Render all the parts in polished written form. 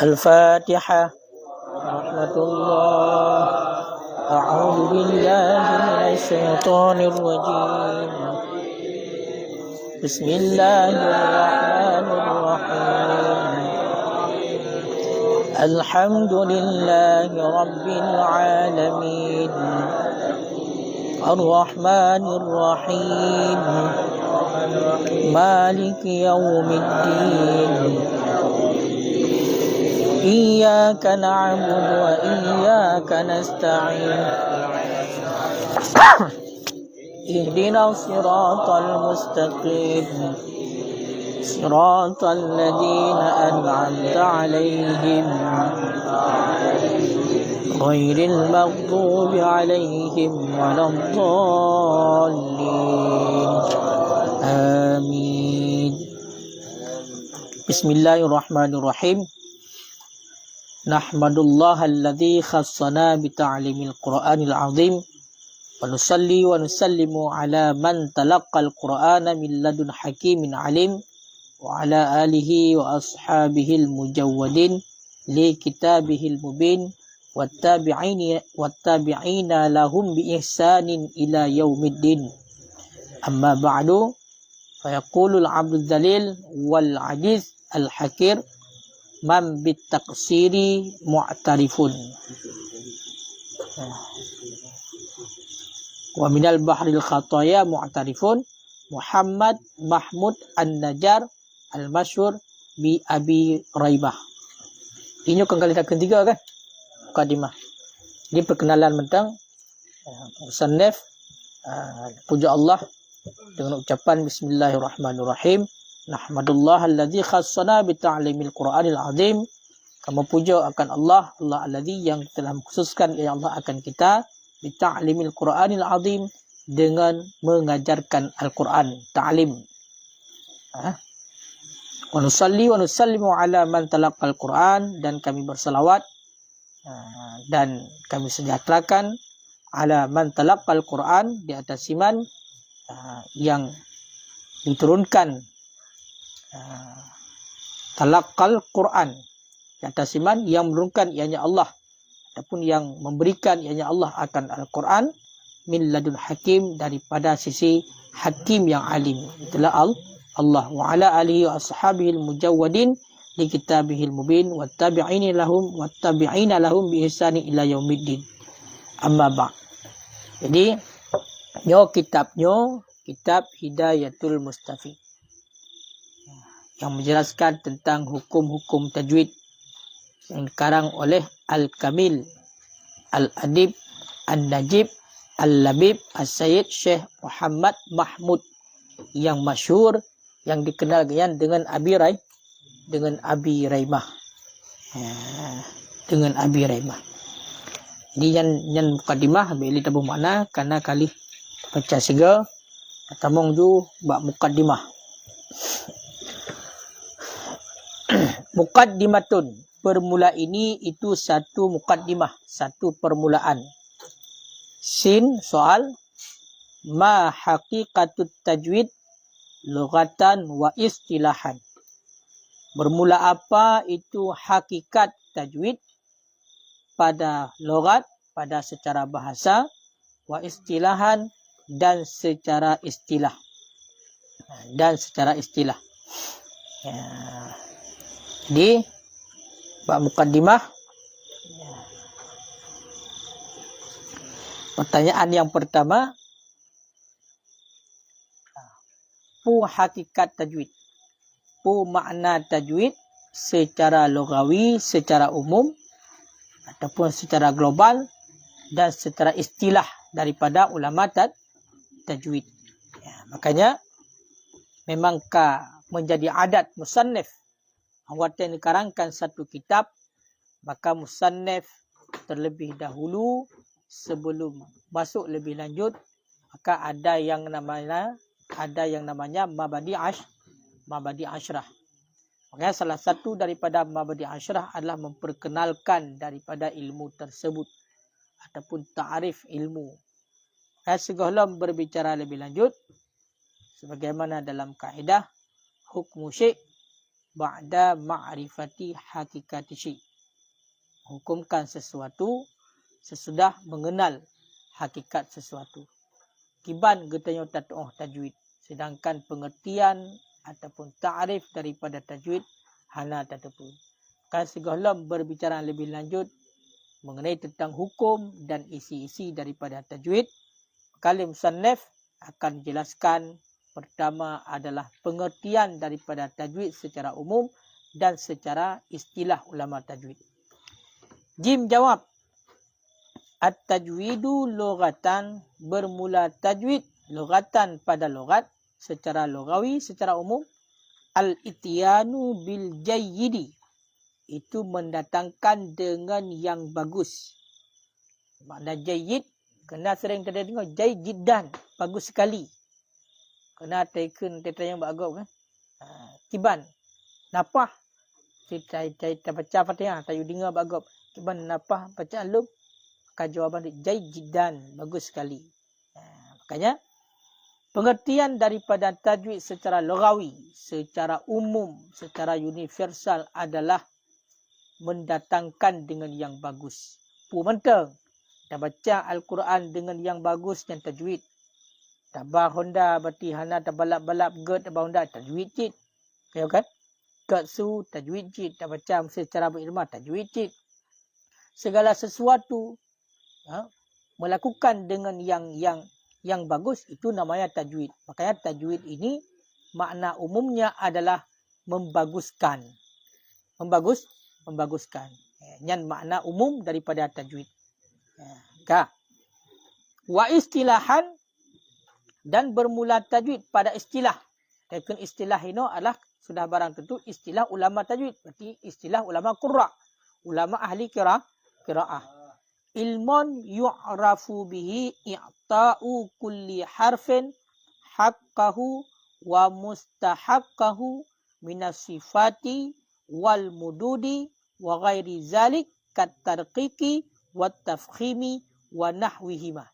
Al-Fatihah. Rahmatullah. A'udzu billahi minasy syaithanir rajim. Bismillahirrahmanirrahim. Alhamdulillahi rabbil alamin. Ar-Rahmanir Rahim. Maliki yaumiddin. Iyyaka na'budu wa iyyaka nasta'in. Ihdinas siratal mustaqim. Siratal ladzina an'amta 'alaihim ghairil maghdubi 'alaihim waladdallin. Amin. Bismillahirrahmanirrahim. Nahmadullaha alladhi khassana bita'limil Qur'anil azim wa nusalli wa nusallimu ala man talaqqal Qur'ana min ladun hakimin alim wa ala alihi wa ashabihil mujawwadin li kitabihil mubin wattabi'ina lahum bi ihsanin ila yaumiddin. Amma ba'du, fayaqulul abdul dalil wal ajiz al hakir man bit taqsiri mu'tarifun wa minal bahril khataya mu'tarifun Muhammad Mahmud An-Najjar al-masyhur bi Abi Raibah. Ini kali ketiga kan mukadimah. Ini perkenalan tentang musannif, puja Allah dengan ucapan bismillahirrahmanirrahim. Nahmadullah alladzi khassana bita'limil Qur'anil azim. Kamu puja akan Allah alladzi yang telah mengkhususkan ya Allah akan kita bita'limil Qur'anil azim, dengan mengajarkan Al-Quran, ta'lim. Wa nusalli wa nusallimu ala man talaqqal Qur'an, dan kami bersalawat dan kami sejahterakan ala man talaqqal Qur'an, di atas iman yang diturunkan talaqqal Quran, di atas iman yang menurunkan ianya Allah ataupun yang memberikan ianya Allah akan Al-Quran min ladun hakim, daripada sisi hakim yang alim, itulah Allah. Wa ala alihi wa ashabihil mujawwadin li kitabihil mubin wattabi'ina lahum bi ihsani ila yaumiddin. Amma ba'. Jadi kitab Hidayatul Mustafid yang menjelaskan tentang hukum-hukum tajwid yang dikarang oleh Al-Kamil Al-Adib An-Najib Al-Labib As-Sayyid Syekh Muhammad Mahmud, yang masyhur, yang dikenal dengan Abi Raimah. Dengan Abi Raimah. Jadi yang mukadimah beli tabuh makna karena kali baca sega tamong ju bak mukadimah. Muqaddimatun, permula ini itu satu muqaddimah, satu permulaan. Sin, soal. Ma haqiqatut tajwid lughatan wa istilahan. Bermula apa itu hakikat tajwid pada lughat, pada secara bahasa, wa istilahan, dan secara istilah. Jadi bab mukaddimah, pertanyaan yang pertama, pu hakikat tajwid, pu makna tajwid secara lugawi, secara umum ataupun secara global, dan secara istilah daripada ulama tajwid. Makanya memangkah menjadi adat musannif awatan dikarangkan satu kitab, maka musannif terlebih dahulu sebelum masuk lebih lanjut maka ada yang namanya mabadi asyrah. Makanya salah satu daripada mabadi asyrah adalah memperkenalkan daripada ilmu tersebut ataupun ta'rif ilmu. Sebelum berbicara lebih lanjut, sebagaimana dalam kaedah hukmu syai' ba'da ma'rifati hakikati syai'. Hukumkan sesuatu sesudah mengenal hakikat sesuatu. Kiban getanya tajwid. Sedangkan pengertian ataupun ta'rif daripada tajwid hana tatapu. Kan sebelum berbicara lebih lanjut mengenai tentang hukum dan isi-isi daripada tajwid, kalim musannaf akan jelaskan pertama adalah pengertian daripada tajwid secara umum dan secara istilah ulama tajwid. Jim jawab, at-tajwidu lughatan, bermula tajwid lughatan pada lughat, secara lugawi, secara umum, al-ityanu bil jayyidi, itu mendatangkan dengan yang bagus. Makna jayyid, kena sering kita dengar jayyidan, bagus sekali. Kena taken yang bagau kan. Kiban, napah, kita baca Fatihah, tayu dengar bagau. Kiban napah baca alub, maka jawaban jayyidan, bagus sekali. Makanya pengertian daripada tajwid secara lugawi, secara umum, secara universal adalah mendatangkan dengan yang bagus. Pumenteng, kita baca Al-Quran dengan yang bagus dan tajwid. Tabah Honda, berarti hana tabalap-balap, ged, tabah Honda, tajwid cid. Ya kan? Katsu, tajwid cid. Kita baca secara berilmah, tajwid cid. Segala sesuatu melakukan dengan yang bagus, itu namanya tajwid. Makanya tajwid ini makna umumnya adalah membaguskan. Membaguskan. Yang makna umum daripada tajwid. Wa istilahan, dan bermula tajwid pada istilah. Tekun istilah ini adalah sudah barang tentu istilah ulama tajwid. Berarti istilah ulama qurra. Ulama ahli qiraah. Ilmun yu'rafu bihi i'ta'u kulli harfin haqqahu wa mustahaqqahu minas sifati wal mududi wa ghairi zalik kat tarqiqi wat tafkhimi wa nahwihima.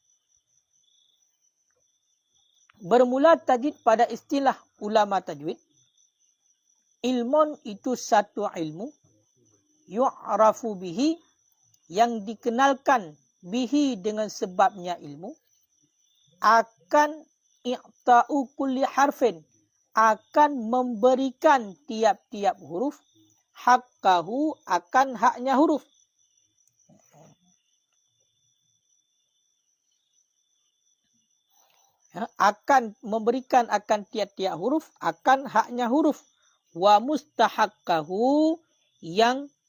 Bermula tajwid pada istilah ulama tajwid. Ilmun itu satu ilmu, yu'rafu bihi, yang dikenalkan bihi dengan sebabnya ilmu, akan i'ta'u kulli harfin, akan memberikan tiap-tiap huruf, haqqahu, akan haknya huruf. Akan memberikan akan tiap-tiap huruf, akan haknya huruf. Wa mustahaqqahu,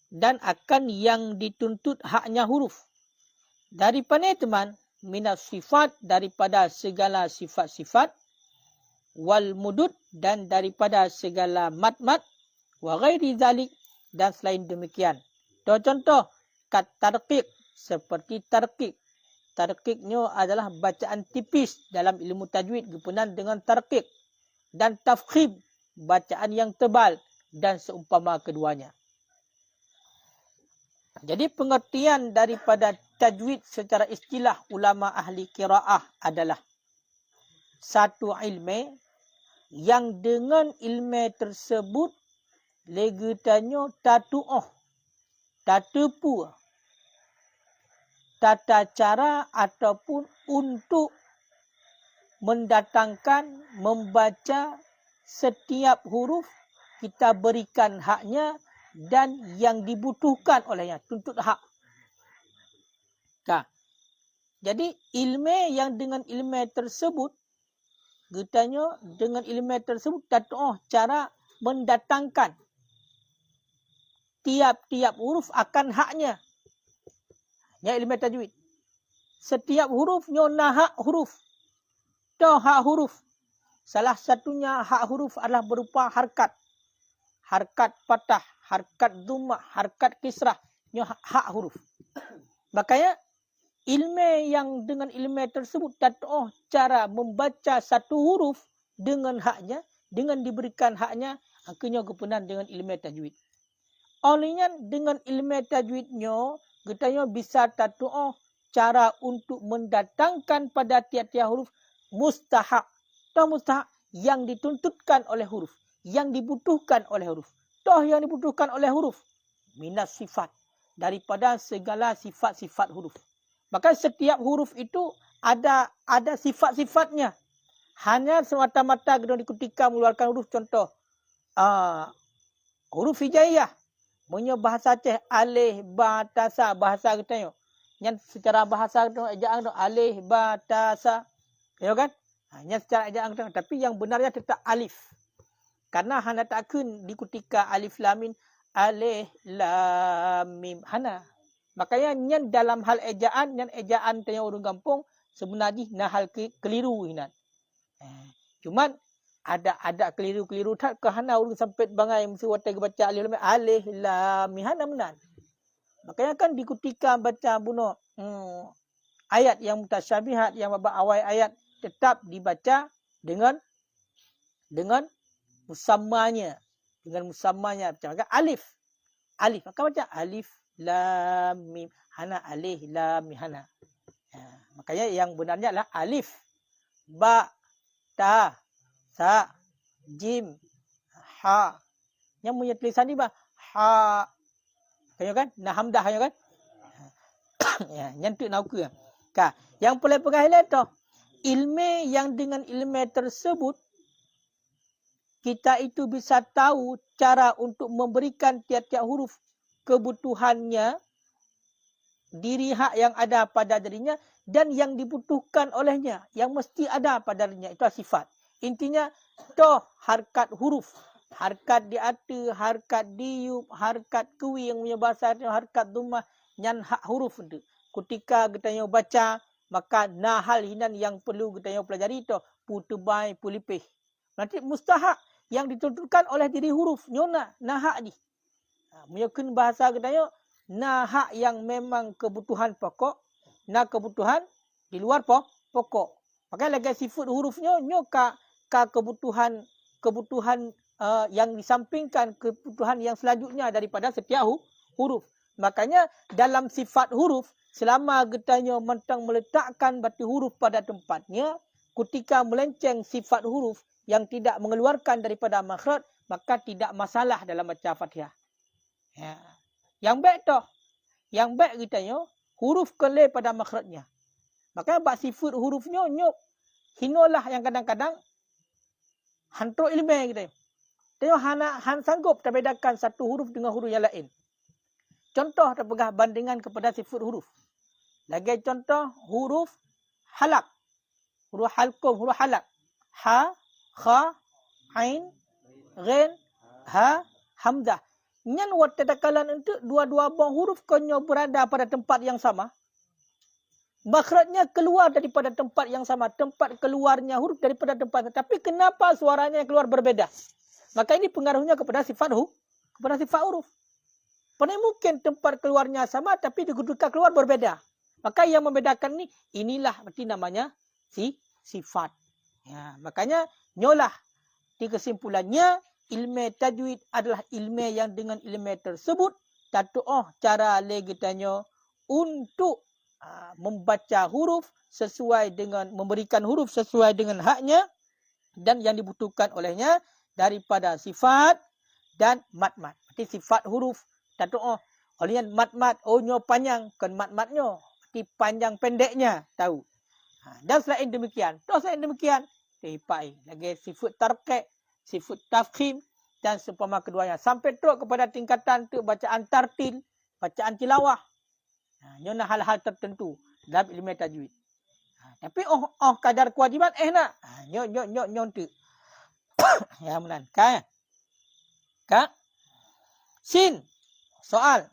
dan akan yang dituntut haknya huruf. Daripada teman, minas sifat, daripada segala sifat-sifat, wal mudud, dan daripada segala mat-mat, wa ghairi zalik, dan selain demikian. Contoh, kat tarqiq, seperti tarqiq. Tarqiqnya adalah bacaan tipis dalam ilmu tajwid, berkenaan dengan tarqiq. Dan tafkhim, bacaan yang tebal, dan seumpama keduanya. Jadi pengertian daripada tajwid secara istilah ulama ahli qiraah adalah satu ilmu yang dengan ilmu tersebut legetannya tatu'oh, tatapu, tata cara ataupun untuk mendatangkan, membaca setiap huruf, kita berikan haknya dan yang dibutuhkan olehnya, tuntut hak. Jadi ilmu yang dengan ilmu tersebut, getanya dengan ilmu tersebut tatu'oh, cara mendatangkan tiap-tiap huruf akan haknya. Ya, ilmu tajwid. Setiap hurufnya hak huruf. Hak huruf. Salah satunya hak huruf adalah berupa harkat. Harkat patah, harkat dhammah, harkat kisrah. Hak huruf. Makanya ilmu yang dengan ilmu tersebut tatoh cara membaca satu huruf dengan haknya, dengan diberikan haknya, akhirnya kepenan dengan ilmu tajwid. Olehnya dengan ilmu tajwidnya, katanya bisa tatoh cara untuk mendatangkan pada tiap-tiap huruf mustahak. Toh mustahak yang dituntutkan oleh huruf, yang dibutuhkan oleh huruf. Toh yang dibutuhkan oleh huruf minas sifat, daripada segala sifat-sifat huruf. Maka setiap huruf itu ada sifat-sifatnya. Hanya semata-mata ketika mengeluarkan huruf, contoh huruf hijaiyah, punya bahasa Aceh alif ba ta sa, bahasa kita yo. Yang secara bahasa ejaan tu alif ba ta sa. Ya kan? Hanya secara ejaan kita, tapi yang benarnya tetap alif. Karena hana takun di ketika alif lam mim, alif lam mim hana. Makanya nyan dalam hal ejaan, nyan ejaan tanya orang kampung sebenarnya nah hal keliru inat. Cuman ada keliru-keliru tak ke hana orang sampai bangai mesti watai baca alif lam mim hana menan. Makanya kan di ketika baca buno ayat yang mutasyabihat, yang babak awal ayat tetap dibaca dengan musammanya, dengan musammanya macam alif. Maka baca alif lam mim hana, alif lam mim hana. Makanya yang benarnya adalah alif, ba, ta, sa, jim, ha. Yang punya tulisan ni ha. Kaya kan? Nah hamdah kaya kan? Ya, yang tu nak ke. Yang paling pengahilan tu ilmu yang dengan ilmu tersebut kita itu bisa tahu cara untuk memberikan tiap-tiap huruf kebutuhannya, diri hak yang ada pada dirinya dan yang dibutuhkan olehnya, yang mesti ada pada dirinya. Itu sifat. Intinya, toh harkat huruf. Harkat di ata, harkat diup, harkat kewi yang punya bahasa, harkat dumah, nyan hak huruf itu. Ketika kita baca, maka nahal hinan yang perlu kita pelajari itu, putebai, pulipih. Nanti mustahak yang dituntutkan oleh diri huruf, nyona, nahak ni. Mungkin bahasa kita nahak yang memang kebutuhan pokok, nah kebutuhan di luar pokok. Makanya lagi sifat hurufnya nyoka kebutuhan yang disampingkan, kebutuhan yang selanjutnya daripada setiap huruf. Makanya dalam sifat huruf, selama kita mentang meletakkan batu huruf pada tempatnya, ketika melenceng sifat huruf yang tidak mengeluarkan daripada makhraj, maka tidak masalah dalam baca Fatihah. Ya. Yang baik tu, yang baik kita huruf kelih pada makhrajnya. Maka bak sifat hurufnya nyok hinolah yang kadang-kadang hantu ilmu kita. Tengok han sanggup terbedakan satu huruf dengan huruf yang lain. Contoh terpegah bandingan kepada sifat huruf. Lagi contoh huruf halak. Huruf halqum, huruf halak. Ha, kha, ain, ghain, ha, hamzah. Nyan waktu takalan untuk dua-dua buah huruf konyo berada pada tempat yang sama. Makhrajnya keluar daripada tempat yang sama. Tempat keluarnya huruf daripada tempat. Tapi kenapa suaranya keluar berbeda? Maka ini pengaruhnya kepada sifat huruf. Pada mungkin tempat keluarnya sama tapi kedudukan keluar berbeda. Maka yang membedakan ni inilah berarti namanya sifat. Ya, makanya nyolah di kesimpulannya ilmu tajwid adalah ilmu yang dengan ilmu tersebut cara legitanya untuk membaca huruf sesuai dengan memberikan huruf sesuai dengan haknya dan yang dibutuhkan olehnya daripada sifat dan mat-mat. Berarti sifat huruf olehnya mat-mat onyo panjang kan mat-matnya, berarti panjang pendeknya tahu. Dan selain demikian, tipai lagi sifat tarqiq, sifat tafkhim dan seumpama keduanya sampai teruk kepada tingkatan tu bacaan tartil, bacaan tilawah. Nyona hal-hal tertentu dalam ilmu tajwid. Tapi kadar kewajiban nak. Nyon tu. Ya menan. Ka. Sin. Soal.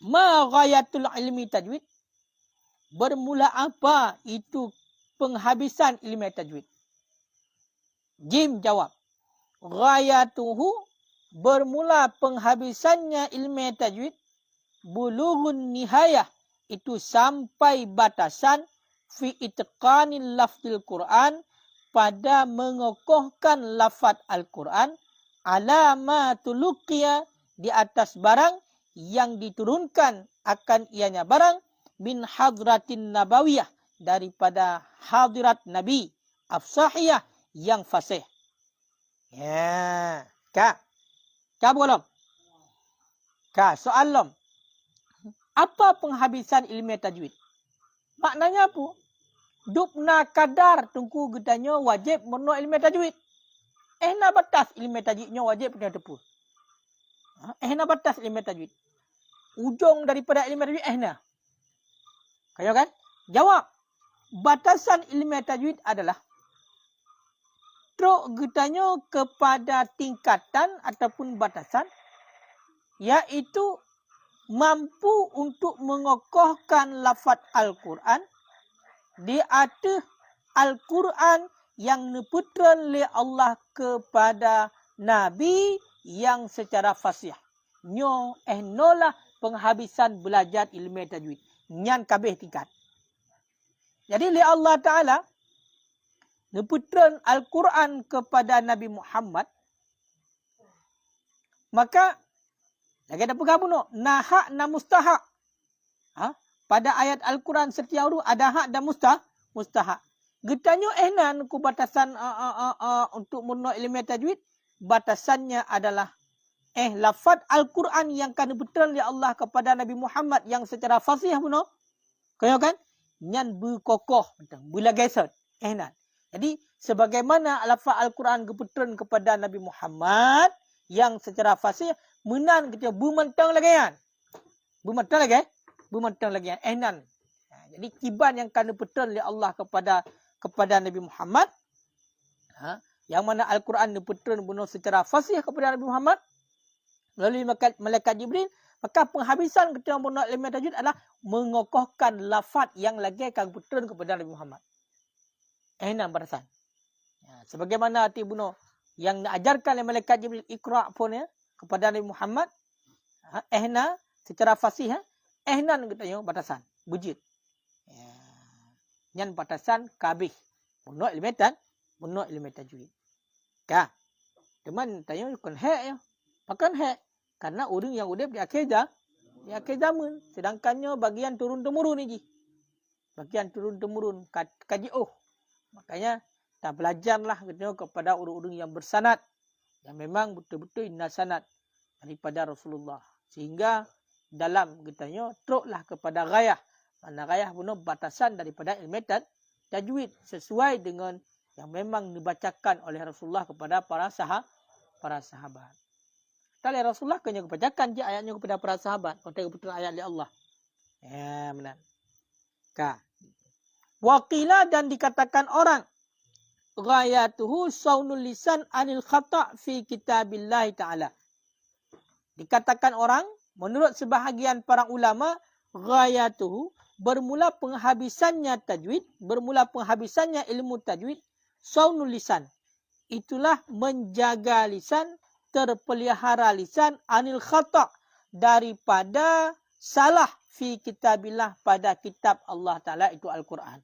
Ma ghayatul ilmi tajwid? Bermula apa itu penghabisan ilmu tajwid? Jim jawab. Ghayatuhu, bermula penghabisannya ilmu tajwid, bulughun nihayah, itu sampai batasan fi itqanil lafzil Quran, pada mengokohkan lafaz Al-Quran, ala ma tuluqiya, di atas barang yang diturunkan akan ianya barang, min hadratin nabawiyah, daripada hadirat Nabi, afsahiyah, yang fasih. Ya, Kak. Kak belum? Kak, soal lom. Apa penghabisan ilmu tajwid? Maknanya apa? Dupna kadar tungku gedanya wajib menua ilmu tajwid. Na batas ilmu tajwidnya wajib punya tepur. Na batas ilmu tajwid. Ujung daripada ilmu tajwid na. Kaya kan? Jawab. Batasan ilmu tajwid adalah truk gedanya kepada tingkatan ataupun batasan, iaitu mampu untuk mengokohkan lafaz Al-Quran di atas Al-Quran yang diputran oleh Allah kepada Nabi yang secara fasih. Nyo nolah penghabisan belajar ilmu tajwid. Nyan kabeh tingkat. Jadi oleh Allah Ta'ala diputran Al-Quran kepada Nabi Muhammad, maka lagi ada pegabu no, nahak na mustahak. Pada ayat Al-Quran setiap huruf ada hak dan mustahak. Getanyo ehnan ku batasan untuk menua ilmu tajwid, batasannya adalah lafaz Al-Quran yang kan betul oleh Allah kepada Nabi Muhammad yang secara fasih puno. Kaya kan? Nyan berkokoh, belagesat. Ehnan. Jadi sebagaimana lafaz Al-Quran kebetulan kepada Nabi Muhammad yang secara fasih, menan kita bermentang lagi kan? Bermentang lagi? Bermentang lagi kan? Ehnan. Jadi kiban yang kan betul oleh Allah kepada Nabi Muhammad, yang mana Al-Quran diputarkan benar secara fasih kepada Nabi Muhammad melalui malaikat Jibril, maka penghabisan ketika benar ilmu tajwid adalah mengokohkan lafaz yang lagi akan betul kepada Nabi Muhammad. Ehnan batasan. Sebagaimana hati bunuh yang diajarkan oleh malaikat Jibril Iqra' pun kepada Nabi Muhammad, ehna secara fasih, ehnan katanya batasan, bujit. Yang batasan kabih. Menurut ilmu tajwid. Kah? Teman tanya kan hak ya. Makan hak. Karena orang yang udip di akhir zaman. Sedangkannya bagian turun temurun ni. Bagian turun temurun kaji Makanya tak belajarlah kepada orang-orang yang bersanad, yang memang betul-betul inna sanad daripada Rasulullah. Sehingga dalam katanya teruklah kepada ghayah. Mana ghayah benar batasan daripada ilmu tajwid sesuai dengan yang memang dibacakan oleh Rasulullah kepada para sahabat. Kalau Rasulullah kena bacakan je ayatnya kepada para sahabat. Kata betul ayat oleh Allah. Ya benar. Waqila, dan dikatakan orang, ghayatuhu saunul lisan anil khata' fi kitabillah ta'ala. Dikatakan orang, menurut sebahagian para ulama, ghayatuhu, bermula penghabisannya tajwid, bermula penghabisannya ilmu tajwid, saunul lisan. Itulah menjaga lisan, terpelihara lisan, anil khata', daripada salah fi kitabillah, pada kitab Allah Ta'ala, itu Al-Quran.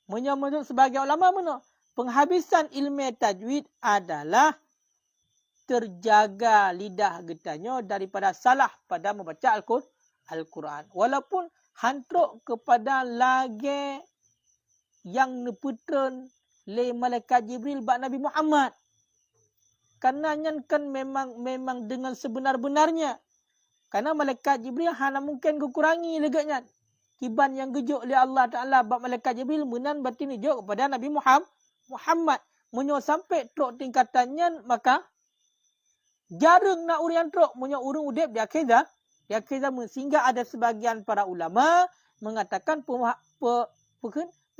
Menurut sebagai ulama mana? Penghabisan ilmu tajwid adalah terjaga lidah getanya daripada salah pada membaca Al-Quran. Walaupun hantruk kepada lagi yang neputran le malaikat Jibril bak Nabi Muhammad. Karena kan memang dengan sebenar-benarnya. Karena malaikat Jibril hanya mungkin kekurangi leganya. Kiban yang gejuk oleh Allah Ta'ala bak malaikat Jibril menan batin gejuk kepada Nabi Muhammad. Menyo sampai truk tingkatannya, maka jarang nak urian truk menyo urung udip di akhir zaman. Sehingga ada sebagian para ulama mengatakan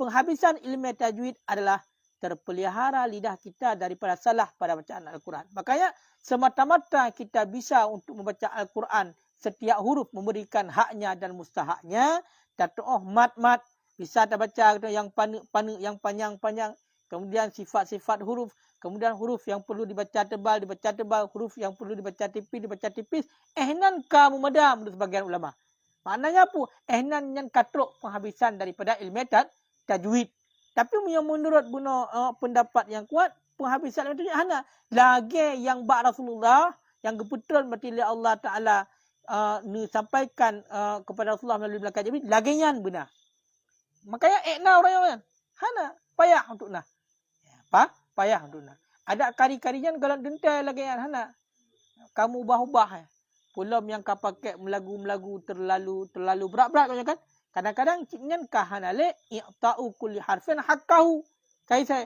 penghabisan ilmu tajwid adalah terpelihara lidah kita daripada salah pada bacaan Al-Quran. Makanya semata-mata kita bisa untuk membaca Al-Quran setiap huruf memberikan haknya dan mustahaknya. Tatoh mat-mat bisa kita baca yang panu yang panjang-panjang. Kemudian sifat-sifat huruf. Kemudian huruf yang perlu dibaca tebal. Huruf yang perlu dibaca tipis. Ehnan ka mumadam menurut sebagian ulama. Maknanya apa? Ehnan yang katruk penghabisan daripada ilmu tajwid. Tapi menurut pendapat yang kuat, penghabisan ilmu tajwid hana. Lagi yang bak Rasulullah, yang kebetulan berarti Allah Ta'ala sampaikan kepada Rasulullah melalui belakang tajwid, lagi yang benar. Makanya ehna orang-orang. Hana, payah untuk nah. Payah untuk nah. Ada kari-karian kalau dentai lagi yang hana. Kamu ubah-ubah. Pulam yang kau pakai melagu-melagu terlalu berat-berat kan? Kadang-kadang ciknyan kahanale i'ta'u kulli harfin haqqahu. Kaisai.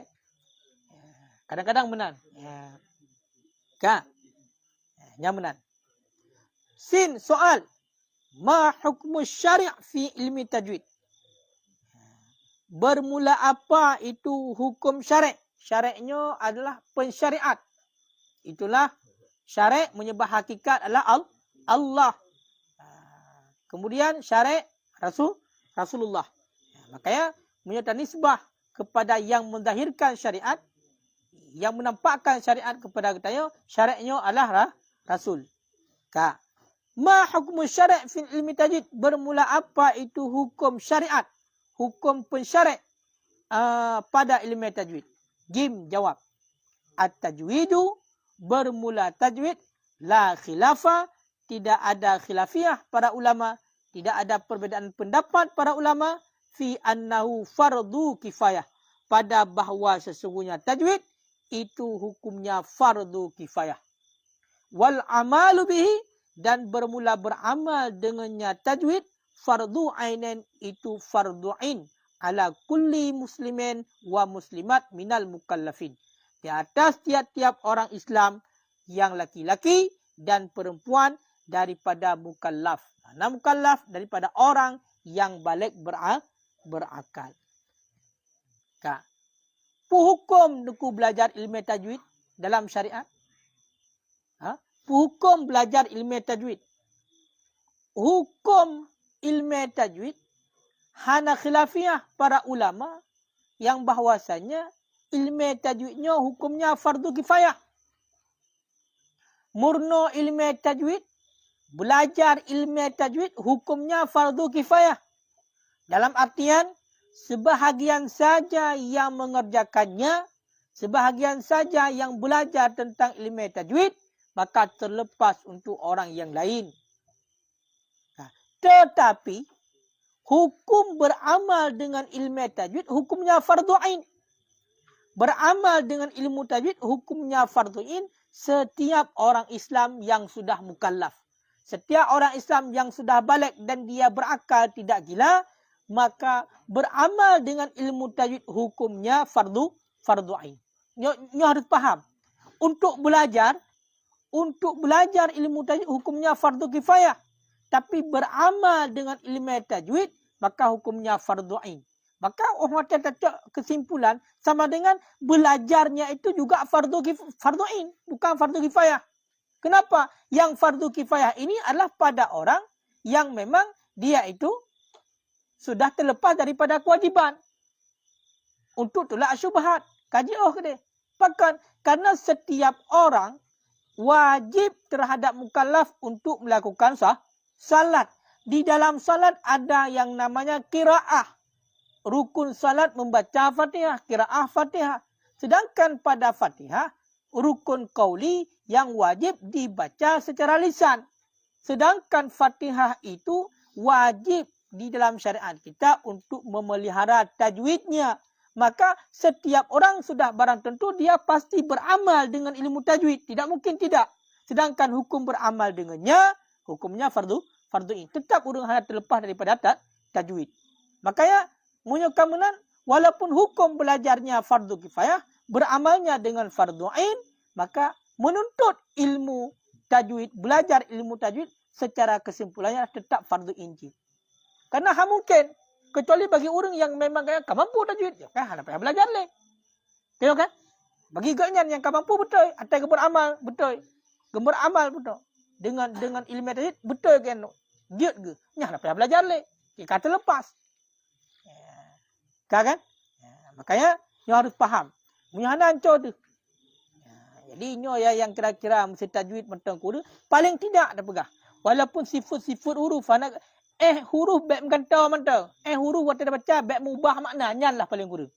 Kadang-kadang benar. Ya. Ka. Yang benar. Sin soal. Ma hukmu syari' fi ilmi tajwid? Bermula apa itu hukum syari'? Syari'nya adalah pensyariat. Itulah syari' menyebab hakikat adalah Allah. Kemudian syari' Rasulullah. Makanya menyatakan nisbah kepada yang menzahirkan syariat, yang menampakkan syariat kepada katanya, syari'nya adalah Rasul. Ka. Ma hukmu syari' fil ilmi tajwid? Bermula apa itu hukum syariat? Hukum pensyari' pada ilmu tajwid. Jim jawab. At-tajwidu bermula tajwid la khilafa, tidak ada khilafiah para ulama, tidak ada perbezaan pendapat para ulama fi annahu fardu kifayah, pada bahawa sesungguhnya tajwid itu hukumnya fardu kifayah. Wal amalu bihi, dan bermula beramal dengannya tajwid fardu ainin, itu fardu ain ala kulli muslimin wa muslimat minal mukallafin, di atas tiap-tiap orang Islam yang laki-laki dan perempuan daripada mukallaf. Mana mukallaf? Daripada orang yang balik berakal. Ka. Hukum nuku belajar ilmu tajwid dalam syariat? Hukum belajar ilmu tajwid. Hukum ilmu tajwid hana khilafiyah para ulama yang bahwasanya ilmu tajwidnya hukumnya fardu kifayah. Murno ilmu tajwid, belajar ilmu tajwid hukumnya fardu kifayah. Dalam artian sebahagian saja yang mengerjakannya, sebahagian saja yang belajar tentang ilmu tajwid, maka terlepas untuk orang yang lain. Tetapi hukum beramal dengan ilmu tajwid hukumnya fardu ain. Beramal dengan ilmu tajwid hukumnya fardu ain setiap orang Islam yang sudah mukallaf. Setiap orang Islam yang sudah balik dan dia berakal, tidak gila, maka beramal dengan ilmu tajwid hukumnya fardu ain. Nyo harus faham. Untuk belajar ilmu tajwid hukumnya fardu kifayah. Tapi beramal dengan ilmu tajwid, maka hukumnya fardu ain. Maka orang kata kesimpulan sama dengan belajarnya itu juga fardu ain, bukan fardu kifayah. Kenapa? Yang fardu kifayah ini adalah pada orang yang memang dia itu sudah terlepas daripada kewajiban untuk tolak syubhat. Kaji ke dia. Bahkan karena setiap orang wajib terhadap mukallaf untuk melakukan salat. Di dalam salat ada yang namanya qiraah. Rukun salat membaca Fatihah, qiraah Fatihah. Sedangkan pada Fatihah, rukun qauli yang wajib dibaca secara lisan. Sedangkan Fatihah itu wajib di dalam syariat kita untuk memelihara tajwidnya. Maka setiap orang sudah barang tentu dia pasti beramal dengan ilmu tajwid. Tidak mungkin tidak. Sedangkan hukum beramal dengannya, hukumnya fardu ain. Tetap orang hanya terlepas daripada tajwid. Makanya munyokamunan walaupun hukum belajarnya fardu kifayah, beramalnya dengan fardu ain, maka menuntut ilmu tajwid, belajar ilmu tajwid secara kesimpulannya tetap fardu ain. Karena mungkin kecuali bagi orang yang memang kaya mampu tajwid, ya kan hendak belajar le. Tengok kan? Bagi ganyan yang mampu betul, atau beramal betul. Beramal betul. Dengan ilmu tajwid betul kan? Dia ke? Nya hendak belajar le. Kata lepas. Kan? Makanya nyo harus faham. Munyo hana anco tu. Jadi nyo yang kira-kira mesti tajwid mentang kudu paling tidak ada pegah. Walaupun sifat-sifat huruf huruf baik mengkata mantau. Huruf waktu dia baca baik mengubah makna. Nyan lah paling kurang.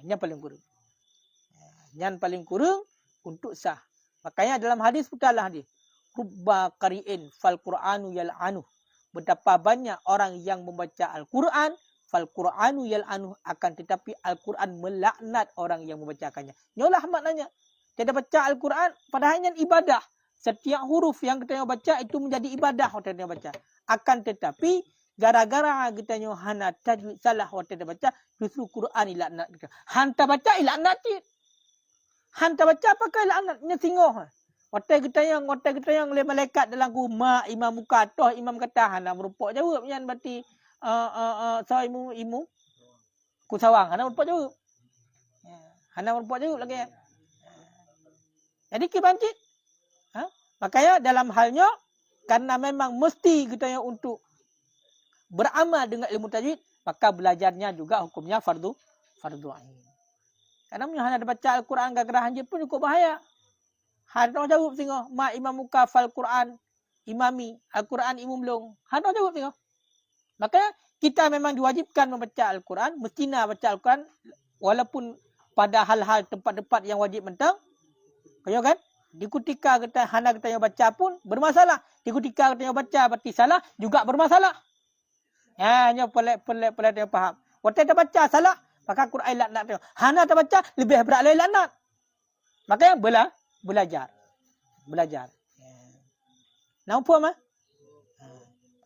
Nyan paling kurang. Nyan paling kurang untuk sah. Makanya dalam hadis putalah hadis. Rubba qari'in fal Qur'anu yal'anu. Betapa banyak orang yang membaca Al-Quran, fal Qur'anu yal'anu, akan tetapi Al-Quran melaknat orang yang membacakannya. Nyolah maknanya. Kita baca Al-Quran padahalnya ibadah. Setiap huruf yang kita baca itu menjadi ibadah waktu kita baca. Akan tetapi gara-gara kita hana tajwid salah waktu kita baca, justru Quran ilaknat kita. Hanta baca ilaknat it. Hanta baca pakai ilaknatnya singoh. Waktu kita yang oleh malaikat dalam rumah imam muka toh imam kata hana merupok jawab yang berarti so imu ku sawang hana merupok jawab. Hana merupok jawab lagi. Jadi kibancit. Makanya dalam halnya karena memang mesti kita yang untuk beramal dengan ilmu tajwid, maka belajarnya juga hukumnya fardu ain. Karena hanya ada baca Al-Quran gara-gara hanjir pun cukup bahaya. Hadang jawab tengok ma imam muka fal Quran imami Al-Quran imam long. Hadang jawab tengok. Maka kita memang diwajibkan membaca Al-Quran, mestinya baca Al-Quran walaupun pada hal-hal tempat-tempat yang wajib mentang. Kaya kan? Di ketika kita hana kita yang baca pun bermasalah. Di ketika kita yang baca berarti salah juga bermasalah. Hanya pelik yang faham. Waktu kita baca salah, maka Quran laknat tengok. Hana kita baca lebih berat lagi laknat. Makanya belajar. Nampak mah?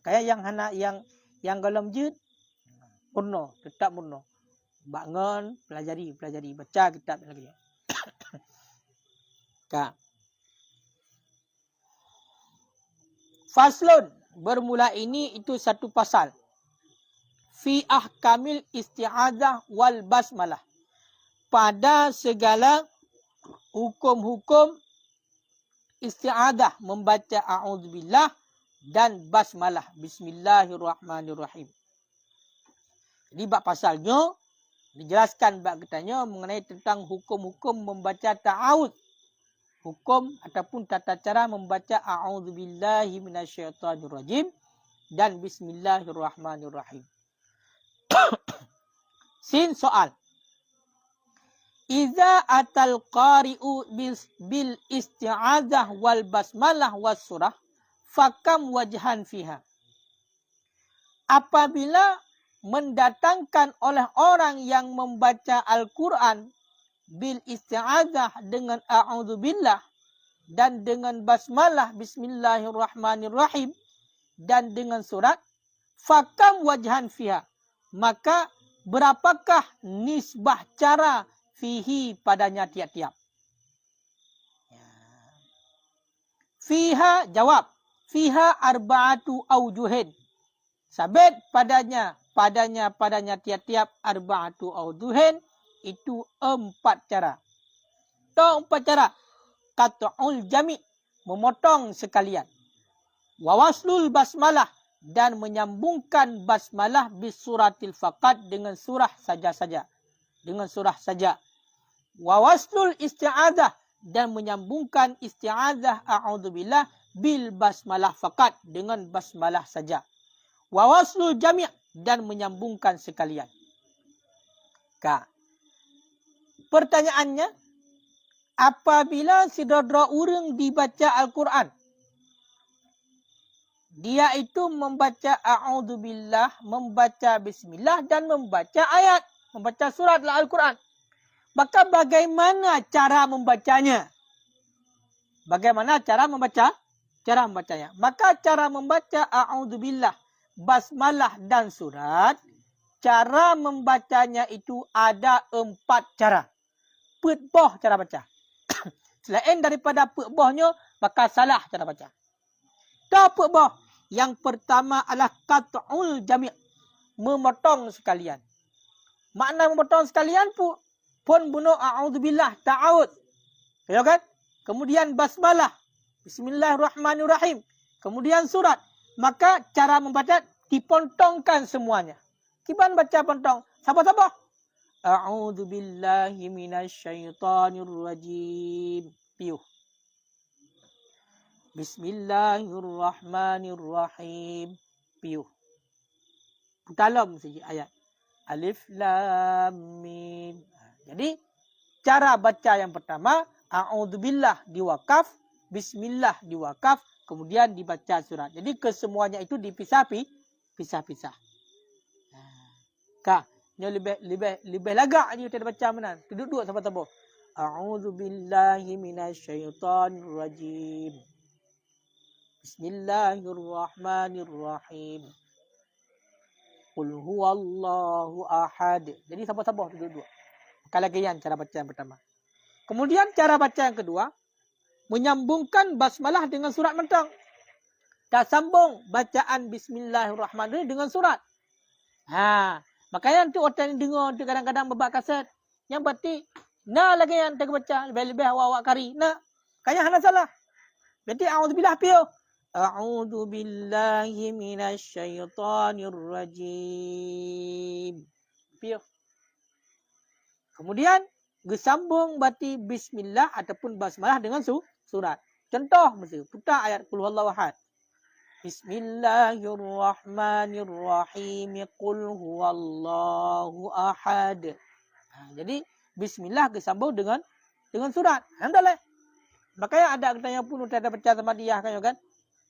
Kayak yang hana yang galam jud murno, tetap murno. Bangun, pelajari, baca kitab lagi. Kak. Faslun, bermula ini itu satu pasal. Fi ahkamil isti'adzah wal basmalah. Pada segala hukum-hukum isti'adzah, membaca a'udzubillah dan basmalah. Bismillahirrahmanirrahim. Jadi bab pasalnya dijelaskan bab katanya mengenai tentang hukum-hukum membaca ta'awudz. Hukum ataupun tata cara membaca a'udzubillahi minasyaitonirrajim dan bismillahirrahmanirrahim. Sin soal. Iza atal qari'u bil isti'adzah wal basmalah was surah fakam wajhan fiha. Apabila mendatangkan oleh orang yang membaca Al-Quran bil isti'adzah dengan a'udzubillah dan dengan basmalah bismillahirrahmanirrahim dan dengan surat fakam wajhan fiha, maka berapakah nisbah cara fihi padanya tiap-tiap. Fiha jawab, fiha arba'atu aujuhin. Sabit padanya tiap-tiap arba'atu aujuhin itu 4 cara. Itu 4 cara. Qat'ul jami', memotong sekalian. Wawaslul basmalah, dan menyambungkan basmalah bis suratil faqat, dengan surah saja-saja. Wawaslul isti'adzah, dan menyambungkan isti'adzah a'udzubillah bil basmalah faqat, dengan basmalah saja. Wawaslul jami', dan menyambungkan sekalian. Pertanyaannya, apabila sidra orang dibaca Al-Quran, dia itu membaca a'udzubillah, membaca bismillah dan membaca ayat, membaca surat Al-Quran. Maka bagaimana cara membacanya? Bagaimana cara membaca? Cara membacanya. Maka cara membaca a'udzubillah, basmalah dan surat, cara membacanya itu ada 4 cara. Petboh cara baca. Selain daripada petbohnya, maka salah cara baca. Tak petboh. Yang pertama adalah qat'ul jami', memotong sekalian. Makna memotong sekalian pun bunuh a'udzubillah, ta'awud. Ya kan? Kemudian basmalah, bismillahirrahmanirrahim. Kemudian surat. Maka cara membaca dipontongkan semuanya. Kiban baca pontong. Sabar-sabar. A'udzubillahi minasyaitonirrajim. Piuh. Bismillahirrahmanirrahim. piuh. Dalam saja ayat. Alif lam mim. Jadi cara baca yang pertama, a'udzubillah diwakaf, bismillah diwakaf, kemudian dibaca surat. Jadi kesemuanya itu pisah-pisah. Kak, ni lebih lagak ni kita baca mana? Duduk sama-sama. A'udzubillahi minasyaitonirrajim. Bismillahirrahmanirrahim. Qul huwallahu ahad. Jadi sama-sama duduk. Kalau kian cara baca yang pertama. Kemudian cara baca yang kedua, menyambungkan basmalah dengan surat mentang. Tak sambung bacaan bismillahirrahmanirrahim dengan surat. Makanya nanti orang yang dengar tu kadang-kadang babak kaset. Yang berarti, lagi yang tak baca. Lebih-lebih awak-awak kari. Kaya hana salah. Berarti a'udzubillah piyo. A'udzubillahi minasyaitonirrajim. Piyo. Kemudian, gesambung berarti bismillah ataupun basmalah dengan surat. Contoh, mesti putar ayat Qul huwallahu ahad. Bismillahirrahmanirrahim. Qul huwallahu ahad. Jadi, bismillah gesambung dengan surat. Alhamdulillah. Makanya ada yang pun ada baca sama dia kan?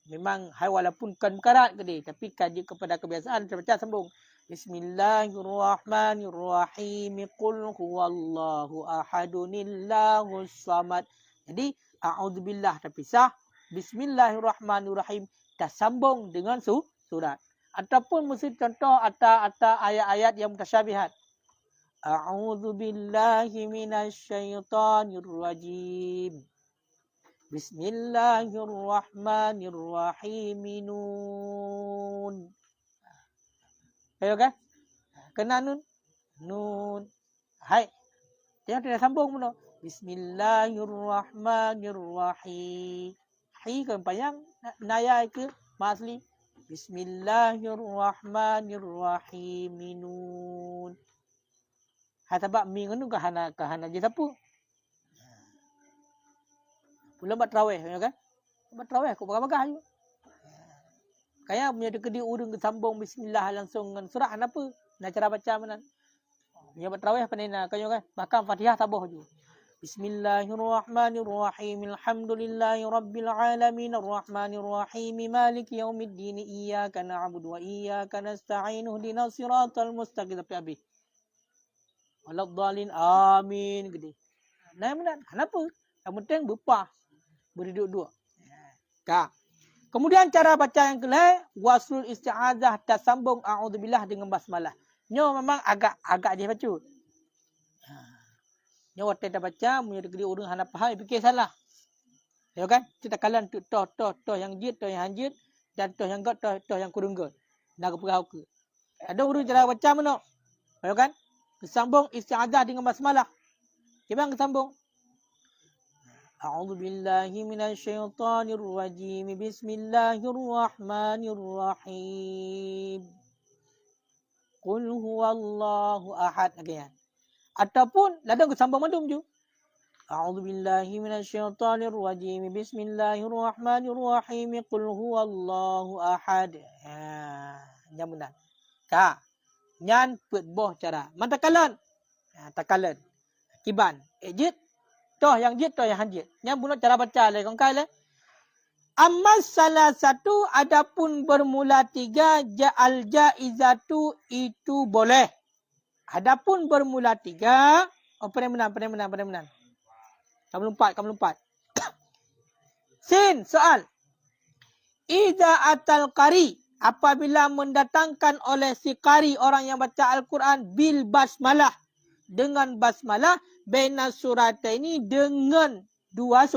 Memang walaupun kan karat ke dia, tapi kaji kepada kebiasaan baca sambung. Bismillahirrahmanirrahim. Qul huwallahu ahadunillahus samad. Jadi a'udzubillah terpisah, bismillahirrahmanirrahim tersambung dengan surat. Ataupun mesti contoh atau ayat-ayat yang mutasyabihat. A'udzubillahi minasyaitonirrajim. Bismillahirrahmanirrahim. Nun. Ayo kan? Kena nun. Nun. Hai. Jangan tidak sambung pun. Bismillahirrahmanirrahim. Hai kan payang naya ke masli. Bismillahirrahmanirrahim. Nun. Hai sebab mi ngono kahana je sapu. Pula buat tarawih kan? Buat tarawih kau bagah-bagah je. Kayak punya dekedi urung sambung bismillah langsung dengan surah apa? Nak cara baca mana? Dia buat tarawih apa ni nak kau kan? Bahkan Fatihah tabuh je. Bismillahirrahmanirrahim. Alhamdulillahirabbil alamin arrahmanirrahim maliki yaumiddin iyyaka na'budu wa iyyaka nasta'in ihdinas siratal mustaqim sampai habis. Waladhdallin amin gede. Nah mana? Kenapa? Yang penting berpah. Berduduk-duduk. Kak. Kemudian cara baca yang kelai, waslul isti'azah tersambung a'udzubillah dengan basmalah. Nyo memang agak dia baca. Nyo waktu kita baca, punya degree orang hana faham, fikir salah. Ya kan? Kita kalian tu toh yang jid, toh yang hanjid, dan toh yang got, toh yang kurung got. Nak perau ke. Ada orang cara baca mana? Ya kan? Kesambung isti'azah dengan basmalah. Gimana kesambung? A'udzubillahi minasyaitonirrajim. Bismillahirrahmanirrahim. Qul huwallahu ahad. Again. Ataupun ladang kesambung madum je. A'udzubillahi minasyaitonirrajim. Bismillahirrahmanirrahim. Qul huwallahu ahad. Yang benar. Kak. Nyan put boh cara. Mantakalan. Takalan. Kiban. Ejit. Toh yang jid, toh yang hanjid. Yang bunuh cara baca lah. Kongkai lah. Amas salah satu adapun bermula tiga ja'al jaizatu itu boleh. Adapun bermula tiga. Pada menang. Kamu lompat. Sin, soal. Iza atal qari. Apabila mendatangkan oleh si qari orang yang baca Al-Quran bil basmalah. Dengan basmalah. Baina surat ini dengan dua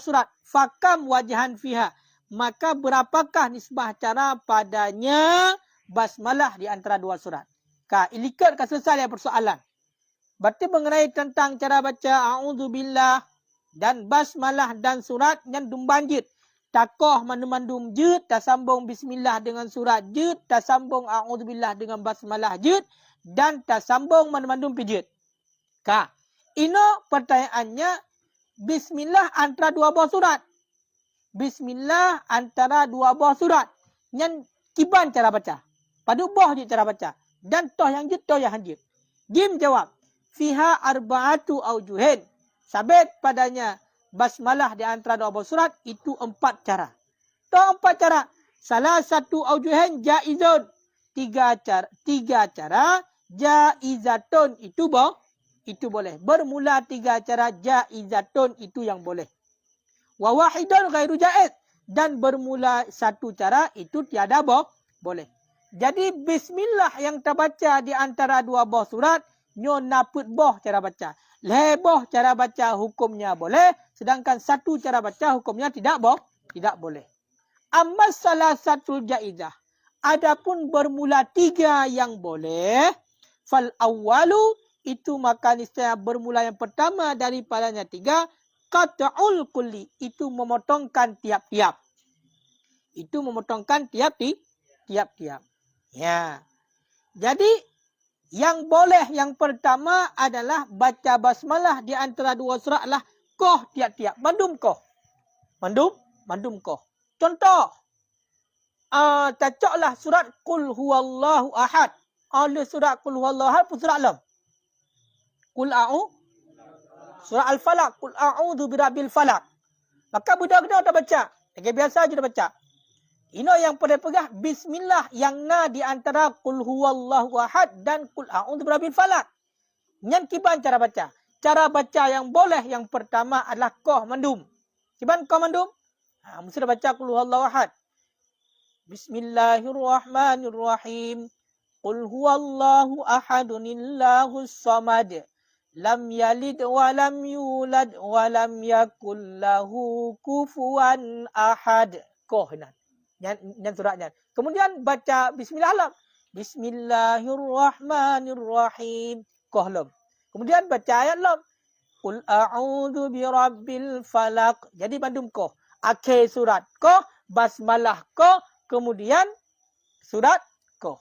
surat. Fakam wajahan fiha. Maka berapakah nisbah cara padanya basmalah di antara dua surat. Ilikat ke selesai persoalan. Berarti mengenai tentang cara baca a'udzubillah dan basmalah dan surat yang dumbanjit. Takoh mandum-mandum jid, tersambung bismillah dengan surat jid, tersambung a'udzubillah dengan basmalah jid, dan tersambung mandum-mandum pijit. Ini pertanyaannya bismillah antara dua buah surat. Bismillah antara dua buah surat. Nyan kiban cara baca. Padu boh je cara baca. Dan toh yang jid, toh yang hanjid. Jim jawab. Fiha arba'atu aujuhin. Sabit padanya basmalah di antara dua buah surat itu 4 cara. Toh 4 cara. Salah satu aujuhin jaizun. 3 cara jaizatun itu boleh. Bermula 3 cara jaizatun itu yang boleh. Wa wahidun ghairu jaiz. Dan bermula 1 cara itu tiada boleh. Jadi bismillah yang terbaca di antara 2 buah surat nyo naput boh cara baca. Leboh cara baca hukumnya boleh, sedangkan 1 cara baca hukumnya tidak boleh. Amma salah satu jaizah. Adapun bermula 3 yang boleh, fal awwalu itu maka niscaya bermula yang pertama daripadanya 3 qat'ul kulli itu memotongkan tiap-tiap. Itu memotongkan tiap-tiap. Ya. Jadi yang boleh yang pertama adalah baca basmalah di antara 2 surat lah koh tiap-tiap. Mandum koh. Mandum koh. Contoh. Cocoklah surat Qul huwallahu ahad. Oleh surat Qul huwallahu ahad pun surat lam. Qul surah Al-Falaq. Qul a'udzu birabbil falaq. Maka budak kena dah baca. Lagi biasa je dah baca. Ini yang pada pegah bismillah yang na di antara qul huwallahu ahad dan qul a'udzu birabbil falaq. Nyan kiban cara baca. Cara baca yang boleh yang pertama adalah qaf mandum. Kiban qaf mandum? Mesti dah baca qul huwallahu ahad. Bismillahirrahmanirrahim. Qul huwallahu ahadunillahus samad. Lam yalid wa lam yulad wa lam yakul lahu kufuwan ahad. Qaf nan. Yang suratnya. Kemudian baca bismillah alam. Bismillahirrahmanirrahim. Qaf lam. Kemudian baca ayat lam. Qul a'udzu birabbil falaq. Jadi bandum qaf. Akhir surat qaf, basmalah qaf, kemudian surat qaf.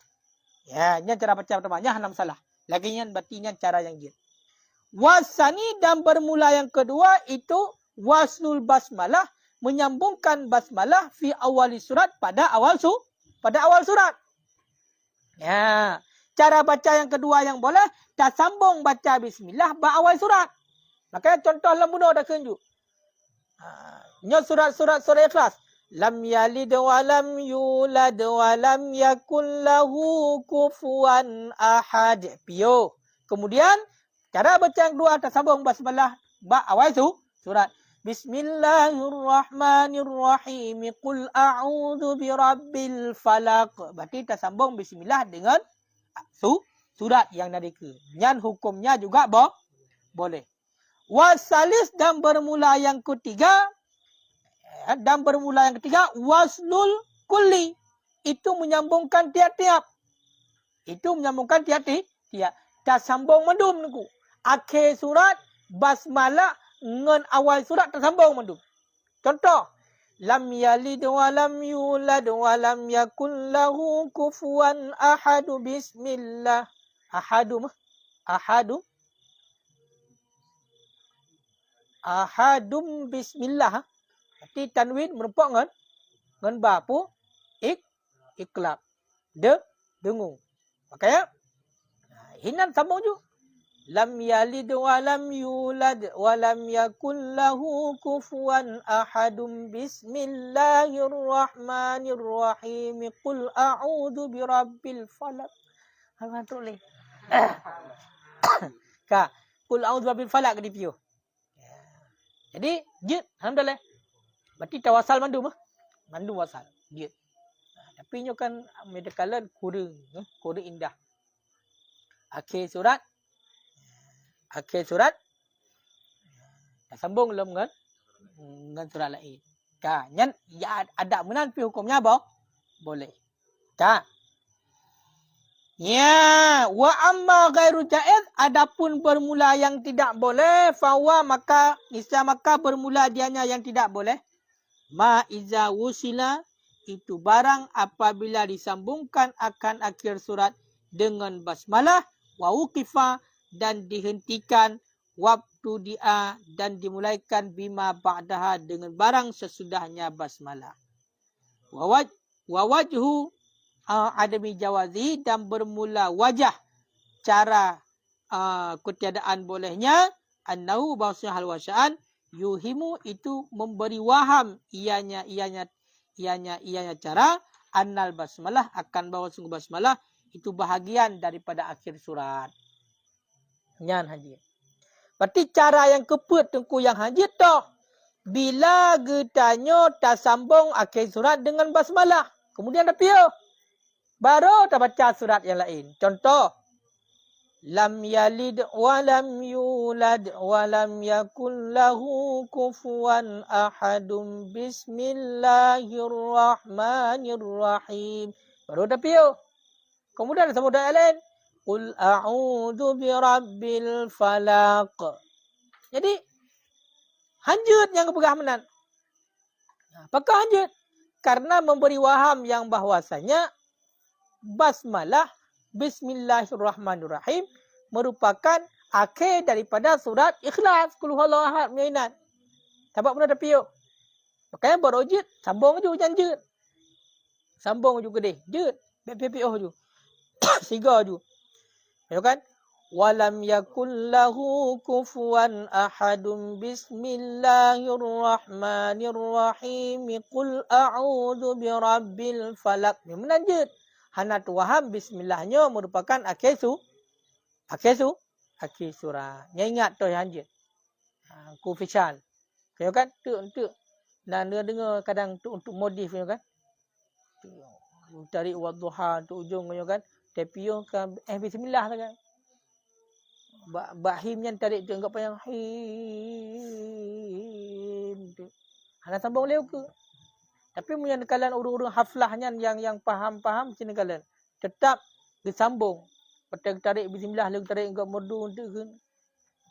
Ya, ini cara baca pertama. Nya enam salah. Lagi yang batinya cara yang jid. Wasani dan bermula yang kedua itu waslul basmalah, menyambungkan basmalah fi awali surat pada awal surat. Ya, cara baca yang kedua yang boleh tak sambung baca bismillah ba awal surat. Makanya contoh lembuno dah tunjuk. Nyo surat Ikhlas. Lam yalid wa lam yulad wa lam yakul lahu kufuwan ahad. Pio. Kemudian cara baca yang kedua tak sambung basmalah ba awal surat. Bismillahirrahmanirrahim. Qul a'udzu birabbil falaq. Berarti tak sambung bismillah dengan surat yang dari ke. Yang hukumnya juga boleh. Wasalis dan bermula yang ketiga. Waslul kulli. Itu menyambungkan tiap-tiap. Tak sambung mandum niku. Akhir surat basmalah ngan awal surat tak sambung mandum. Contoh, lam yalid wa lam yulad wa lam yakul lahu kufuwan ahad. Bismillah. Ahadum bismillah. Berarti tanwin merupak ngan bapu iklab. Dengung. Makanya hinan sambung juga. Lam yalid wa lam yulad wa lam yakul lahu kufuwan ahadum. Bismillahirrahmanirrahim. Qul a'udzu birabbil falaq. Hang tulis. Ka, qul a'udzu birabbil falaq di piu. Jadi jid alhamdulillah. Berarti tawasal mandum Mandum wasal. Jid. Tapi nyo kan medekalan kode indah. Akhir surat sambung belum kan dengan surat lain. Ka, nyan ya ada menan pi hukumnya boleh. Ka. Ya, wa amma ghairu jaiz, adapun bermula yang tidak boleh, fawa maka bermula dianya yang tidak boleh. Ma iza wusila, itu barang apabila disambungkan akan akhir surat dengan basmalah, wa uqifa, dan dihentikan, waktu dia, dan dimulaikan bima ba'daha dengan barang sesudahnya basmalah. Wa wajhu adami jawazi, dan bermula wajah cara ketiadaan bolehnya, annahu bahasanya hal wasya'an, yuhimu itu memberi waham ianya cara, annal basmalah akan bahawa sungguh basmalah itu bahagian daripada akhir surat. Nyan haji. Berarti cara yang keput tengku yang haji toh bila getanyo tak sambung akhir surat dengan basmalah. Kemudian dah piyo. Baru tak baca surat yang lain. Contoh. Lam yalid wa lam yulad wa lam yakul lahu kufuwan ahadum bismillahirrahmanirrahim. Baru dah piyo. Kemudian ada sambung yang lain. Qul a'udzu birabbil falaq. Jadi hanjut yang kepegah menan. Apakah hanjut? Karena memberi waham yang bahwasanya basmalah bismillahirrahmanirrahim merupakan akhir daripada surat Ikhlas. Qul huwallahu ahad meninat. Sebab pun ada piuk. Makanya baru jut sambung je janjut. Sambung juga deh. Jut. Piuk je. Siga je. Ya kan? Walam yakul lahu kufuwan ahadun bismillahirrahmanirrahim. Qul a'udzu birabbil falaq. Ni menanjut. Hana tu waham bismillahnya merupakan akhir surat. Yang ingat tu yang hanjut. Kufisal. Ya kan? Untuk dan dia dengar kadang untuk modif ya kan. Tarik wadduha untuk ujung ya kan. Tapi yo kan bismillah lah kan. Bahim yang tarik tu anggap yang him tu. Hana sambung leu ke? Tapi punya nekalan urung-urung haflahnya yang faham-faham macam nekalan. Tetap disambung. Pada tarik bismillah lagu tarik anggap merdu untuk ke.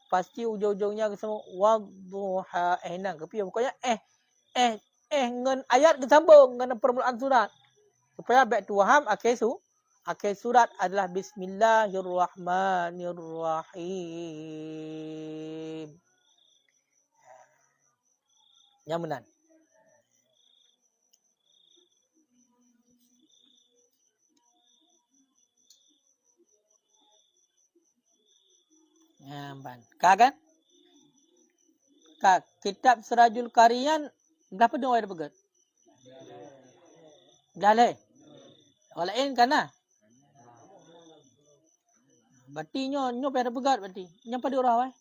Pasti ujung-ujungnya ke semua wadduha nang ke piye pokoknya ngan ayat disambung dengan permulaan surat. Supaya baik tu faham akhir surat adalah bismillahirrahmanirrahim. Yang benar. Kan? Kitab Sirajul Qariyan berapa dua ada pegat? Dah leh. Orang lain kan lah. Berarti nyo pada pegat berarti. Yang pada urah weh.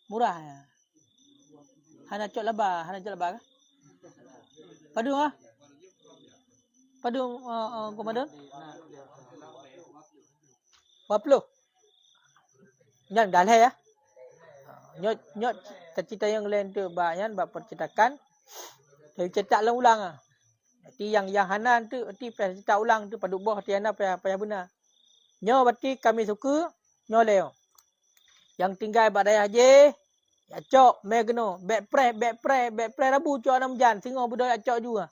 Murah ya. Hana cok labah ke? Padu ah. Padu komandan. 40. Yang dah leh ya. Nyot cerita yang lain tu banyak bab percetakan. Dia cetak ulang ah. Jadi yang Hanan tu erti payah cetak ulang tu pada buah Tiana payah benar. Nyo berarti kami suka nyo leo. Yang tinggal badai aje ya cok me geno back pre rabu cok 6 jan singo budak ya cok juga.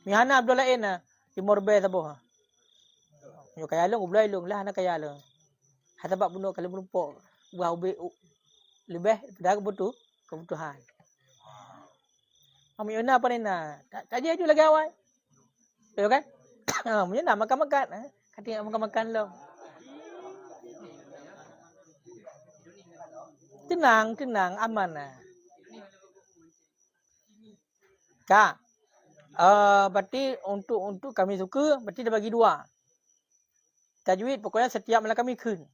Mi Hanan Abdul lain ah. Timur Bay saboh. Nyo kaya long ulai long lah nak kaya long. Ha sebab bunuh kalau menumpuk buah ubi lebih daripada kebutuhan. Kami una apa ni nak? Tak jadi lagi awal. Betul kan? Punya nak makan-makan. Kata makan-makan lo. Tenang, aman lah. Kak. Berarti untuk kami suka, berarti dia bagi dua. Tajwid pokoknya setiap malam kami kun.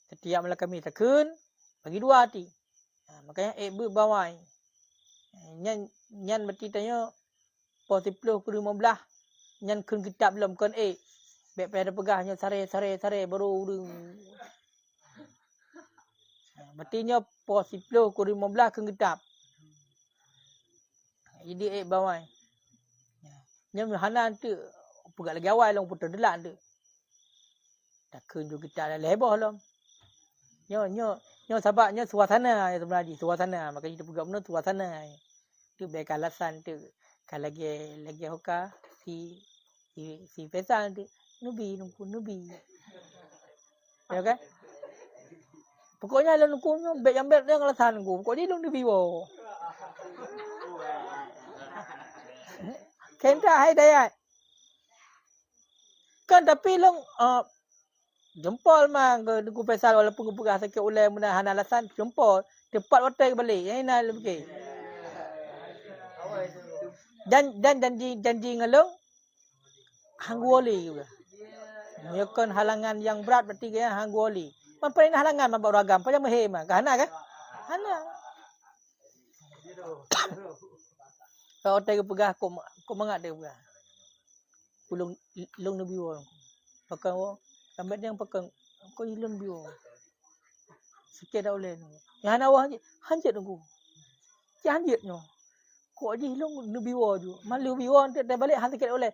Setiap malam kami tekun, bagi dua hati. Makanya bawai. Nyan berarti tanya pos 10 ke 15. Nyan kun kitab belum kun baik pada pegahnya sare baru berarti nya pos 10 ke 15 kun kitab. Jadi bawai. Nyan Hanan tu pegat lagi awal long putar delak tu. Takun juga kitab dah lebah long. Nyo sebabnya suasana yang sebenarnya suasana makanya kita pegat benda suasana. Tu baik alasan tu. Kalau lagi hoka si Faisal tu nubi. Ya kan? Pokoknya lo nuku baik yang alasan ku. Pokoknya lo nubi wo. Kenta hai daya. Kan tapi long jempol mah ku pasal walaupun ku pegah sakit ulai menahan alasan jempol tepat hotel balik. Yang ini lebih. Dan janji ngelong hangguoli juga. Menyokong halangan yang berat berarti ya hangguoli. Mampai halangan mabak ragam pa jangan mehe mah. Kahana kan? Hana. Kalau hotel pegah ko mangat dia pegah. Pulung long nabi wong. Pakang wong sampai yang pakang ko ilon biwo. Sikit dah oleh nu. Yang hana wah hanjit nunggu. Hanjit nyo. Ko aje hilong nabi wo ju. Malu biwo ante balik han sikit oleh.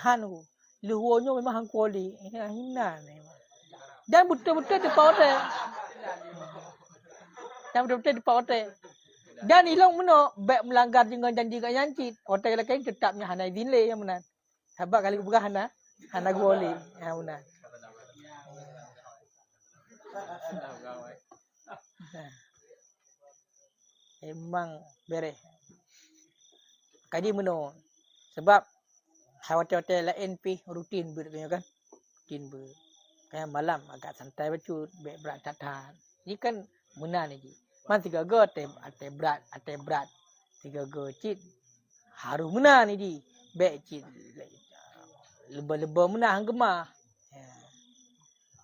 Han nunggu. Luhonyo memang hang kuali. Hina ni. Dan betul-betul di hotel. Dan betul-betul di hotel. Dan ilong meno baik melanggar dengan janji kat yanci. Hotel lain tetapnya hana izin le yang menan. Sebab kali bukan hana kuali. Yang menan. Emang beres. Kaji meno. Sebab hotel-hotel lain pi rutin bertanya kan. Rutin ber. Kayak malam agak santai bacut, berat tahan. Ini kan menan lagi. Man 3 go ate berat. 3 go cit. Haru menan ni. Bek cit. Lebah-lebah menan gemah. Ya.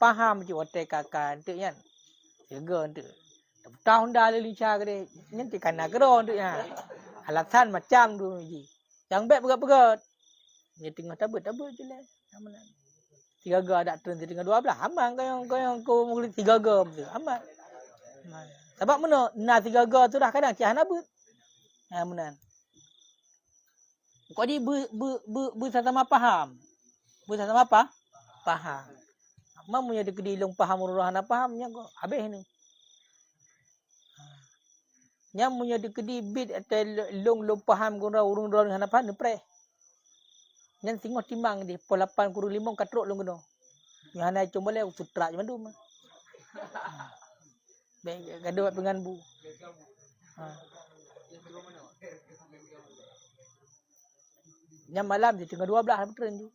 Paham je hotel kakak tu kan. 3 go tu. Tahun dah lincah ke nanti kana geron tu ya. Alasan macam tu ji. Yang bek berat-berat. Dia tengah tabut je lah. Menan. 3 go ada turun tengah 12 aman kau kau muli 3 go betul aman. Sebab mana na 3 go tu dah kadang cian abut. Ha menan. Kau di sama faham. Sama apa? Faham. Mam punya dek dilung faham uruhan fahamnya kau habis ni. Nyam punya dek di bit atau long faham guna urung-urung hana faham pre. Yang tengok timbang di pol 8 kurung 5 katrok long geno. Yang hana cuma le sutra je mandum. Baik gaduh dengan bu. Yang malam di tengah 12 betul tu.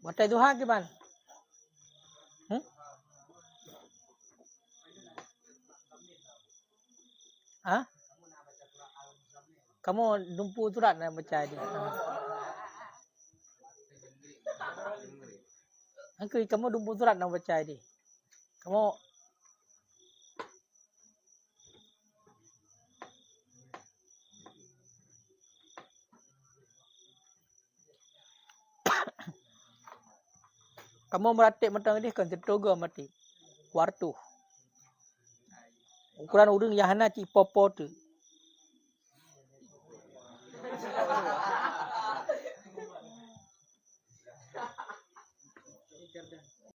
Hotel Duha gimana? Ha? Kamu dumpu surat nak baca dia. Angkui kamu dumpu surat nak baca dia. Kamu meratip matang dia kan tertoga mati. Wartu. Ukuran urang yang hana ci popo tu.